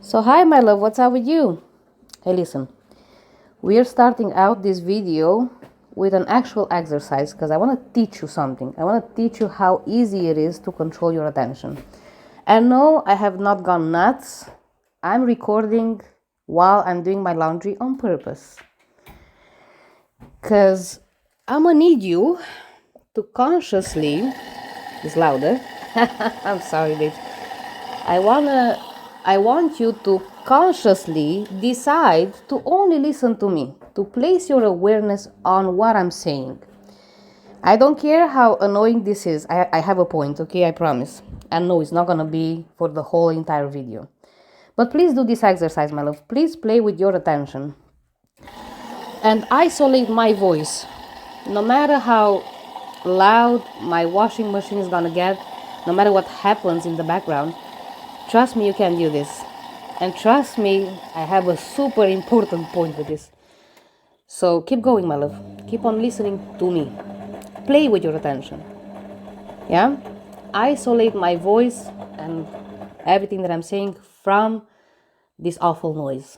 So hi my love, what's up with you? Hey listen, we're starting out this video with an actual exercise because I want to teach you something. I want to teach you how easy it is to control your attention. And no, I have not gone nuts. I'm recording while I'm doing my laundry on purpose. Because I'm gonna need you to consciously, it's louder. I'm sorry, babe. I wanna I want you to consciously decide to only listen to me, to place your awareness on what I'm saying. I don't care how annoying this is. I have a point, okay? I promise. And no, it's not gonna be for the whole entire video. But please do this exercise, my love. Please play with your attention and isolate my voice. No matter how loud my washing machine is gonna get, no matter what happens in the background, trust me, you can do this. And trust me, I have a super important point with this. So keep going, my love. Keep on listening to me. Play with your attention. Yeah? Isolate my voice and everything that I'm saying from this awful noise.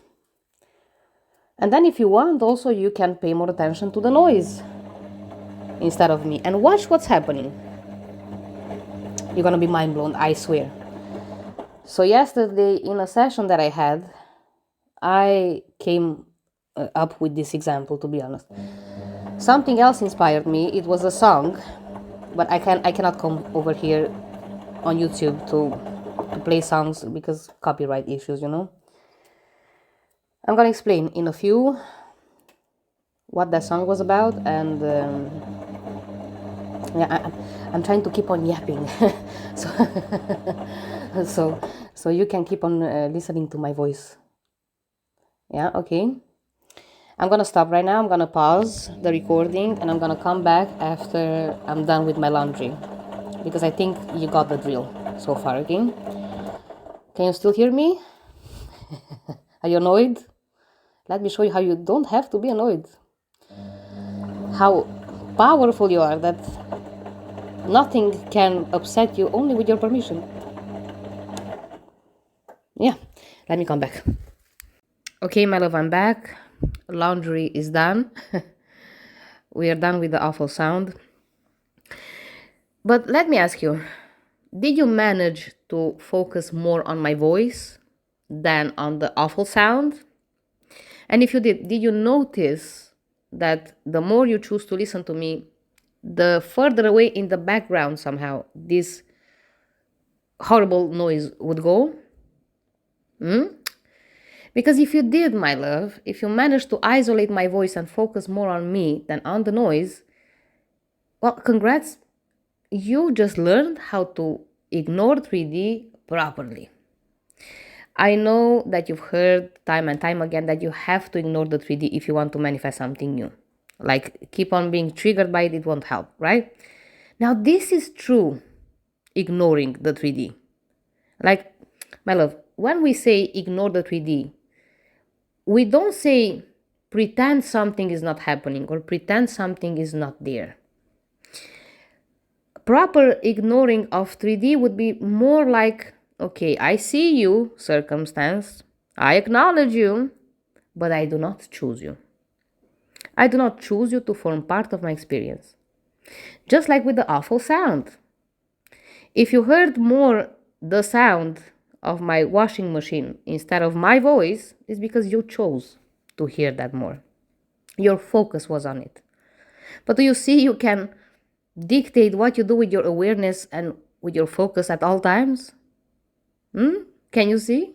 And then if you want, also you can pay more attention to the noise instead of me. And watch what's happening. You're gonna be mind blown, I swear. So yesterday in a session that I had, I came up with this example, to be honest. Something else inspired me. It was a song, but I cannot come over here on YouTube to play songs because copyright issues, I'm gonna explain in a few what that song was about, and yeah, I'm trying to keep on yapping, so so you can keep on listening to my voice. Yeah, okay. I'm gonna stop right now. I'm gonna pause the recording and I'm gonna come back after I'm done with my laundry, because I think you got the drill so far, okay? Can you still hear me? Are you annoyed? Let me show you how you don't have to be annoyed. How powerful you are, that nothing can upset you only with your permission. Yeah, let me come back. Okay, my love, I'm back. Laundry is done. We are done with the awful sound. But let me ask you, did you manage to focus more on my voice than on the awful sound? And if you did you notice that the more you choose to listen to me, the further away in the background somehow this horrible noise would go? Because if you did, my love, if you managed to isolate my voice and focus more on me than on the noise, well, congrats, you just learned how to ignore 3D properly. I know that you've heard time and time again that you have to ignore the 3D if you want to manifest something new. Like, keep on being triggered by it, it won't help, right? Now, this is true, ignoring the 3D. Like, my love, when we say ignore the 3D, we don't say pretend something is not happening or pretend something is not there. Proper ignoring of 3D would be more like, okay, I see you, circumstance, I acknowledge you, but I do not choose you. I do not choose you to form part of my experience. Just like with the awful sound. If you heard more the sound of my washing machine instead of my voice, it's because you chose to hear that more. Your focus was on it. But do you see you can dictate what you do with your awareness and with your focus at all times? Can you see?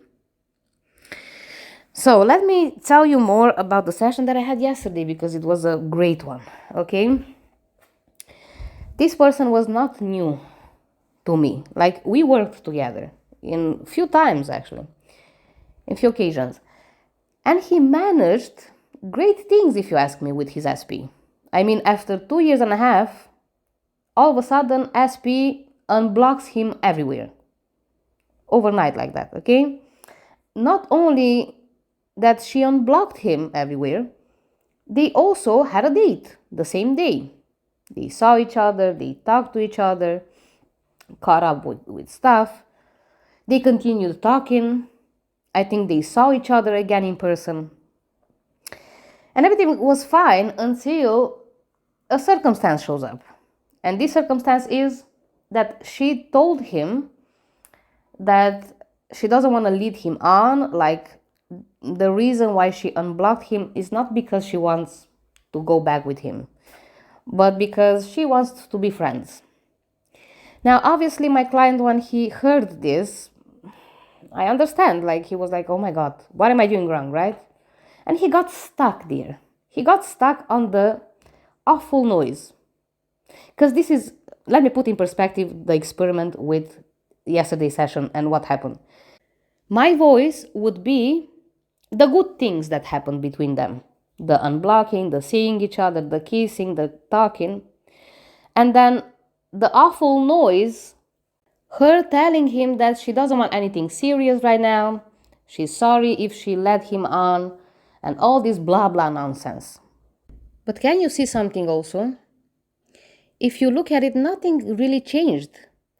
So let me tell you more about the session that I had yesterday, because it was a great one, okay? This person was not new to me. Like, we worked together in a few times, actually, in few occasions. And he managed great things, if you ask me, with his SP. I mean, after 2 years and a half, all of a sudden, SP unblocks him everywhere. Overnight, like that, okay? Not only that she unblocked him everywhere, they also had a date the same day. They saw each other, they talked to each other, caught up with stuff. They continued talking, I think they saw each other again in person. And everything was fine until a circumstance shows up. And this circumstance is that she told him that she doesn't want to lead him on. Like, the reason why she unblocked him is not because she wants to go back with him, but because she wants to be friends. Now, obviously, my client, when he heard this, I understand. Like, he was like, oh my God, what am I doing wrong, right? And he got stuck there. He got stuck on the awful noise. Because this is, let me put in perspective the experiment with yesterday's session and what happened. My voice would be the good things that happened between them, the unblocking, the seeing each other, the kissing, the talking. And then the awful noise, her telling him that she doesn't want anything serious right now, she's sorry if she led him on, and all this blah blah nonsense. But can you see something also? If you look at it, nothing really changed,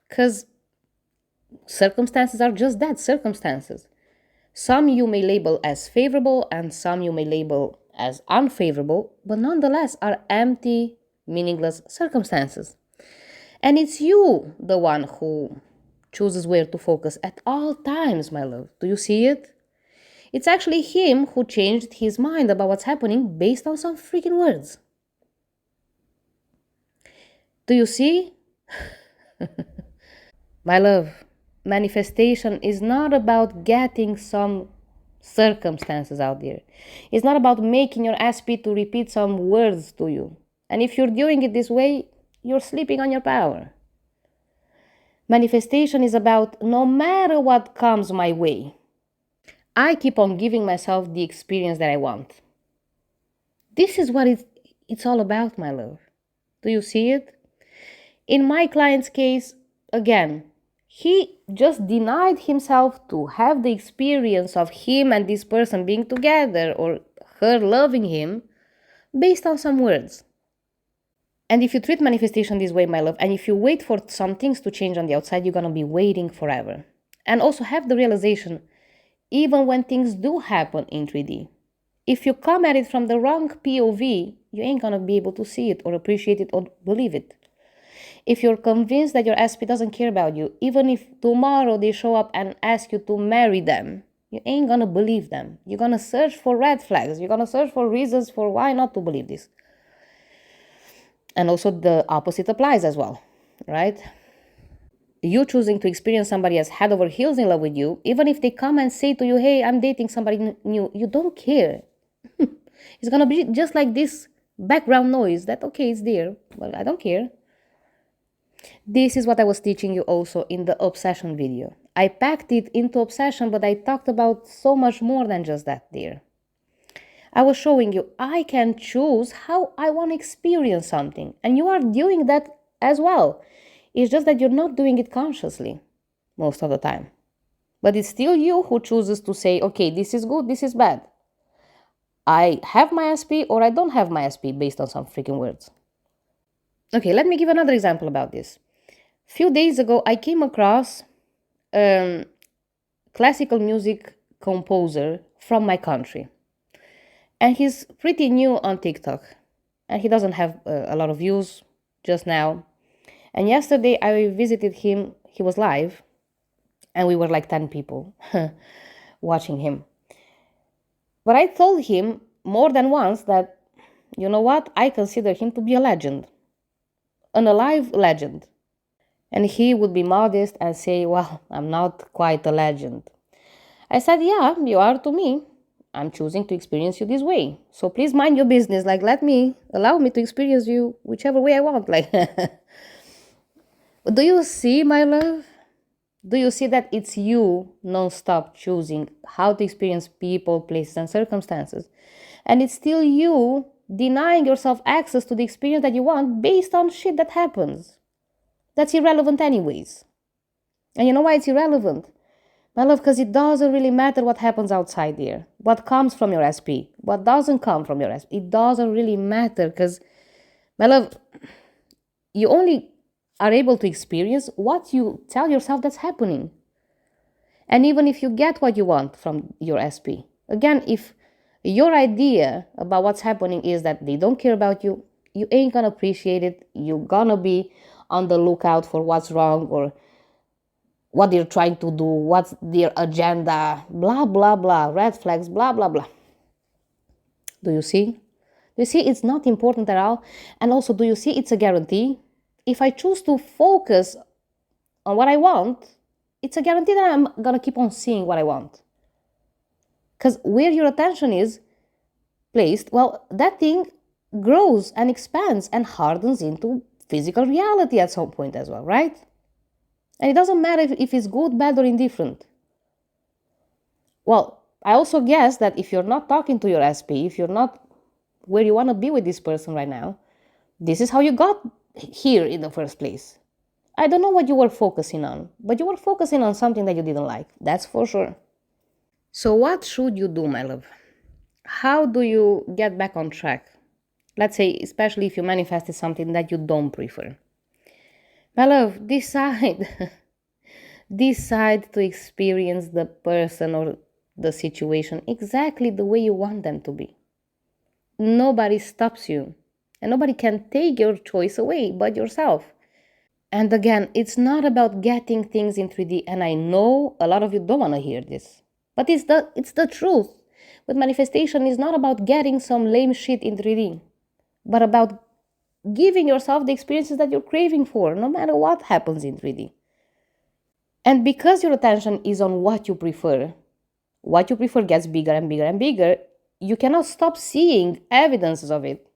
because circumstances are just that, circumstances. Some you may label as favorable and some you may label as unfavorable, but nonetheless are empty, meaningless circumstances. And it's you, the one who chooses where to focus at all times, my love. Do you see it? It's actually him who changed his mind about what's happening based on some freaking words. Do you see? My love, manifestation is not about getting some circumstances out there. It's not about making your SP to repeat some words to you. And if you're doing it this way, you're sleeping on your power. Manifestation is about no matter what comes my way, I keep on giving myself the experience that I want. This is what it's all about, my love. Do you see it? In my client's case, again, he just denied himself to have the experience of him and this person being together or her loving him based on some words. And if you treat manifestation this way, my love, and if you wait for some things to change on the outside, you're going to be waiting forever. And also have the realization, even when things do happen in 3D, if you come at it from the wrong POV, you ain't going to be able to see it or appreciate it or believe it. If you're convinced that your SP doesn't care about you, even if tomorrow they show up and ask you to marry them, you ain't gonna believe them. You're gonna search for red flags. You're gonna search for reasons for why not to believe this. And also the opposite applies as well, right? You choosing to experience somebody as head over heels in love with you, even if they come and say to you, hey, I'm dating somebody new, you don't care. It's gonna be just like this background noise that, okay, it's there, but I don't care. This is what I was teaching you also in the obsession video. I packed it into obsession, but I talked about so much more than just that there. I was showing you I can choose how I want to experience something, and you are doing that as well. It's just that you're not doing it consciously most of the time. But it's still you who chooses to say, okay, this is good, this is bad. I have my SP or I don't have my SP based on some freaking words. Okay, let me give another example about this. Few days ago, I came across a classical music composer from my country. And he's pretty new on TikTok. And he doesn't have a lot of views just now. And yesterday, I visited him. He was live. And we were like 10 people watching him. But I told him more than once that, you know what? I consider him to be a legend. An alive legend. And he would be modest and say, well, I'm not quite a legend. I said, yeah, you are to me. I'm choosing to experience you this way. So please mind your business. Like, allow me to experience you whichever way I want. Like, do you see, my love? Do you see that it's you non-stop choosing how to experience people, places, and circumstances? And it's still you denying yourself access to the experience that you want based on shit that happens. That's irrelevant anyways. And you know why it's irrelevant? My love, because it doesn't really matter what happens outside there. What comes from your SP. What doesn't come from your SP. It doesn't really matter because, my love, you only are able to experience what you tell yourself that's happening. And even if you get what you want from your SP, again, if your idea about what's happening is that they don't care about you, you ain't gonna appreciate it. You're gonna be on the lookout for what's wrong or what they're trying to do, what's their agenda, blah, blah, blah, red flags, blah, blah, blah. Do you see? Do you see it's not important at all? And also, do you see it's a guarantee? If I choose to focus on what I want, it's a guarantee that I'm gonna keep on seeing what I want. Because where your attention is placed, well, that thing grows and expands and hardens into physical reality at some point as well, right? And it doesn't matter if it's good, bad, or indifferent. Well, I also guess that if you're not talking to your SP, if you're not where you want to be with this person right now, this is how you got here in the first place. I don't know what you were focusing on, but you were focusing on something that you didn't like. That's for sure. So, what should you do, my love? How do you get back on track? Let's say, especially if you manifested something that you don't prefer. My love, decide. Decide to experience the person or the situation exactly the way you want them to be. Nobody stops you, and nobody can take your choice away but yourself. And again, it's not about getting things in 3D, and I know a lot of you don't want to hear this, but it's the truth. With manifestation, it's not about getting some lame shit in 3D, but about giving yourself the experiences that you're craving for, no matter what happens in 3D. And because your attention is on what you prefer gets bigger and bigger and bigger, you cannot stop seeing evidences of it.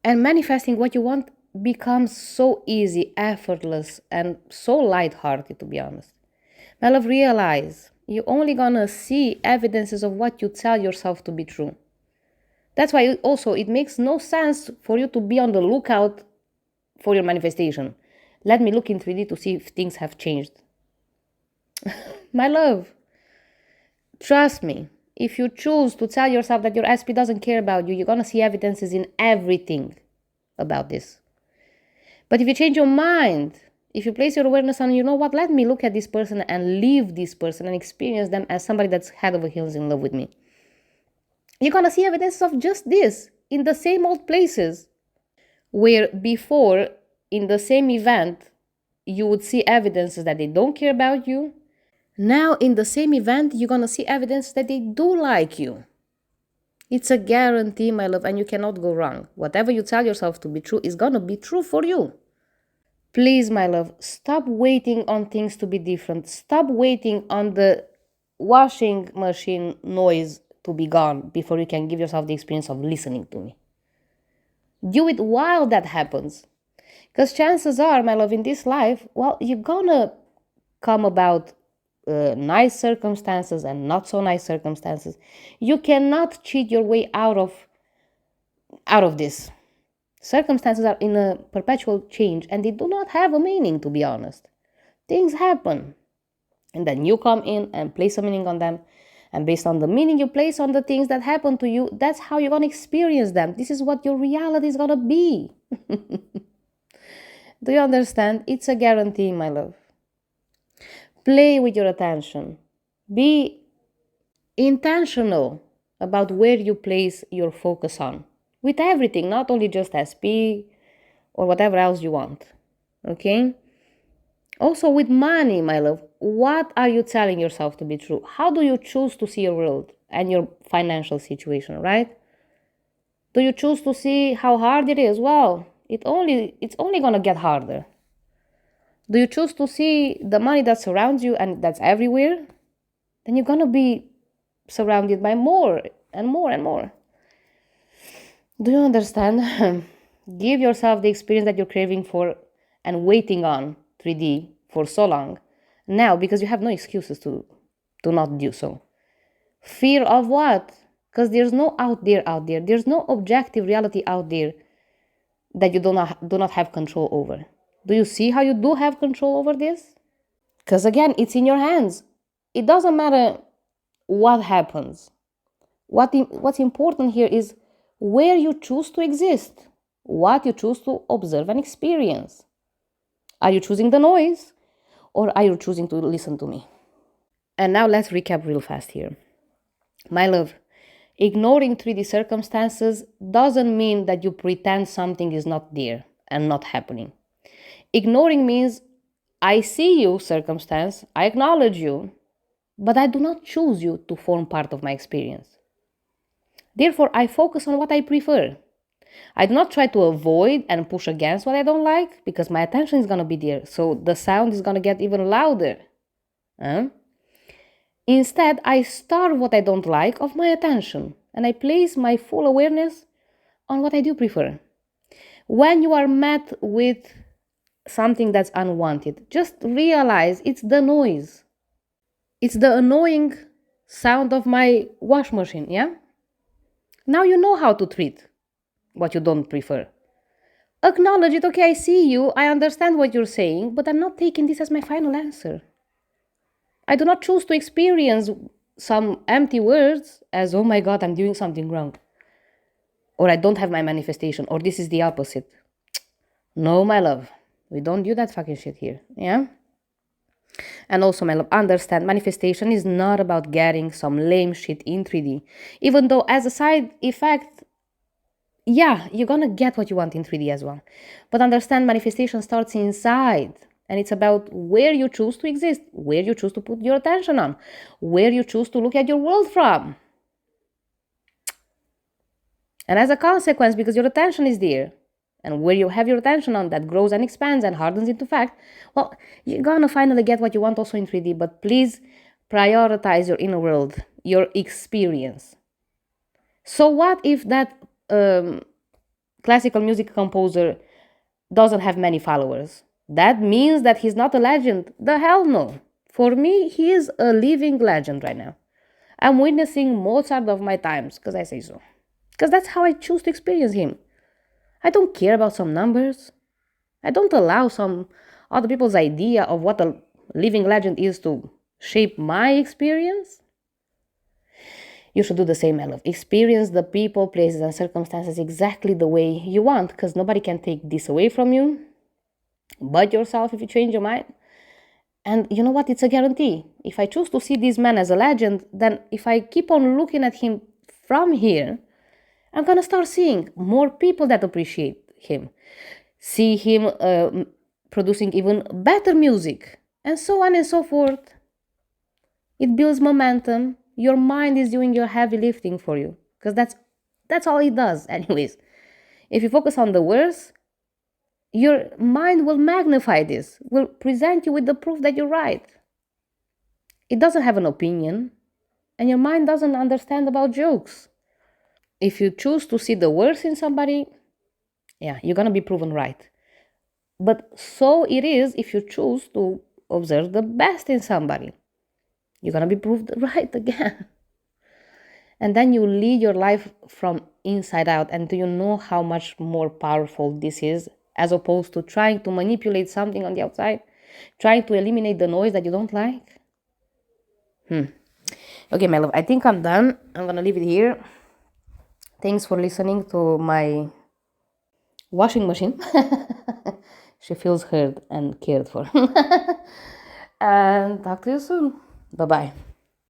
And manifesting what you want becomes so easy, effortless, and so lighthearted, to be honest. My love, realize you're only gonna see evidences of what you tell yourself to be true. That's why it makes no sense for you to be on the lookout for your manifestation. Let me look in 3D to see if things have changed. My love, trust me, if you choose to tell yourself that your SP doesn't care about you, you're gonna see evidences in everything about this. But if you change your mind, if you place your awareness on, you know what, let me look at this person and leave this person and experience them as somebody that's head over heels in love with me, you're gonna see evidence of just this in the same old places where before, in the same event, you would see evidences that they don't care about you. Now, in the same event, you're gonna see evidence that they do like you. It's a guarantee, my love, and you cannot go wrong. Whatever you tell yourself to be true is gonna be true for you. Please, my love, stop waiting on things to be different. Stop waiting on the washing machine noise to be gone before you can give yourself the experience of listening to me. Do it while that happens. Because chances are, my love, in this life, well, you're gonna come about nice circumstances and not so nice circumstances. You cannot cheat your way out of this. Circumstances are in a perpetual change and they do not have a meaning, to be honest. Things happen. And then you come in and place a meaning on them. And based on the meaning you place on the things that happen to you, that's how you're going to experience them. This is what your reality is going to be. Do you understand? It's a guarantee, my love. Play with your attention. Be intentional about where you place your focus on. With everything, not only just SP or whatever else you want. Okay? Also with money, my love, what are you telling yourself to be true? How do you choose to see your world and your financial situation, right? Do you choose to see how hard it is? Well, it's only gonna get harder. Do you choose to see the money that surrounds you and that's everywhere? Then you're gonna be surrounded by more and more and more. Do you understand? Give yourself the experience that you're craving for and waiting on 3D for so long now, because you have no excuses to not do so. Fear of what? Because there's no out there. There's no objective reality out there that you do not have control over. Do you see how you do have control over this? Because again, it's in your hands. It doesn't matter what happens. What's important here is where you choose to exist, what you choose to observe and experience. Are you choosing the noise or are you choosing to listen to me? And now let's recap real fast here. My love, ignoring 3D circumstances doesn't mean that you pretend something is not there and not happening. Ignoring means I see you, circumstance, I acknowledge you, but I do not choose you to form part of my experience. Therefore, I focus on what I prefer. I do not try to avoid and push against what I don't like because my attention is going to be there. So the sound is going to get even louder. Huh? Instead, I starve what I don't like of my attention and I place my full awareness on what I do prefer. When you are met with something that's unwanted, just realize it's the noise. It's the annoying sound of my wash machine, yeah? Now you know how to treat what you don't prefer. Acknowledge it, okay, I see you, I understand what you're saying, but I'm not taking this as my final answer. I do not choose to experience some empty words as, oh my god, I'm doing something wrong, or I don't have my manifestation, or this is the opposite. No, my love, we don't do that fucking shit here, yeah? And also, my love, understand manifestation is not about getting some lame shit in 3D. Even though, as a side effect, yeah, you're gonna get what you want in 3D as well. But understand manifestation starts inside. And it's about where you choose to exist, where you choose to put your attention on, where you choose to look at your world from. And as a consequence, because your attention is there, and where you have your attention on, that grows and expands and hardens into fact, well, you're gonna finally get what you want also in 3D. But please prioritize your inner world, your experience. So, what if that classical music composer doesn't have many followers? That means that he's not a legend. The hell no. For me, he is a living legend right now. I'm witnessing Mozart of my times, because I say so. Because that's how I choose to experience him. I don't care about some numbers. I don't allow some other people's idea of what a living legend is to shape my experience. You should do the same, my love. Experience the people, places, and circumstances exactly the way you want, because nobody can take this away from you but yourself if you change your mind. And you know what? It's a guarantee. If I choose to see this man as a legend, then if I keep on looking at him from here, I'm gonna start seeing more people that appreciate him, see him producing even better music, and so on and so forth. It builds momentum. Your mind is doing your heavy lifting for you, because that's all it does, anyways. If you focus on the worst, your mind will magnify this, will present you with the proof that you're right. It doesn't have an opinion, and your mind doesn't understand about jokes. If you choose to see the worst in somebody, yeah, you're gonna be proven right. But so it is if you choose to observe the best in somebody. You're gonna be proved right again. And then you lead your life from inside out. And do you know how much more powerful this is as opposed to trying to manipulate something on the outside, trying to eliminate the noise that you don't like? Okay, my love, I think I'm done. I'm gonna leave it here. Thanks for listening to my washing machine. She feels heard and cared for. And talk to you soon. Bye bye.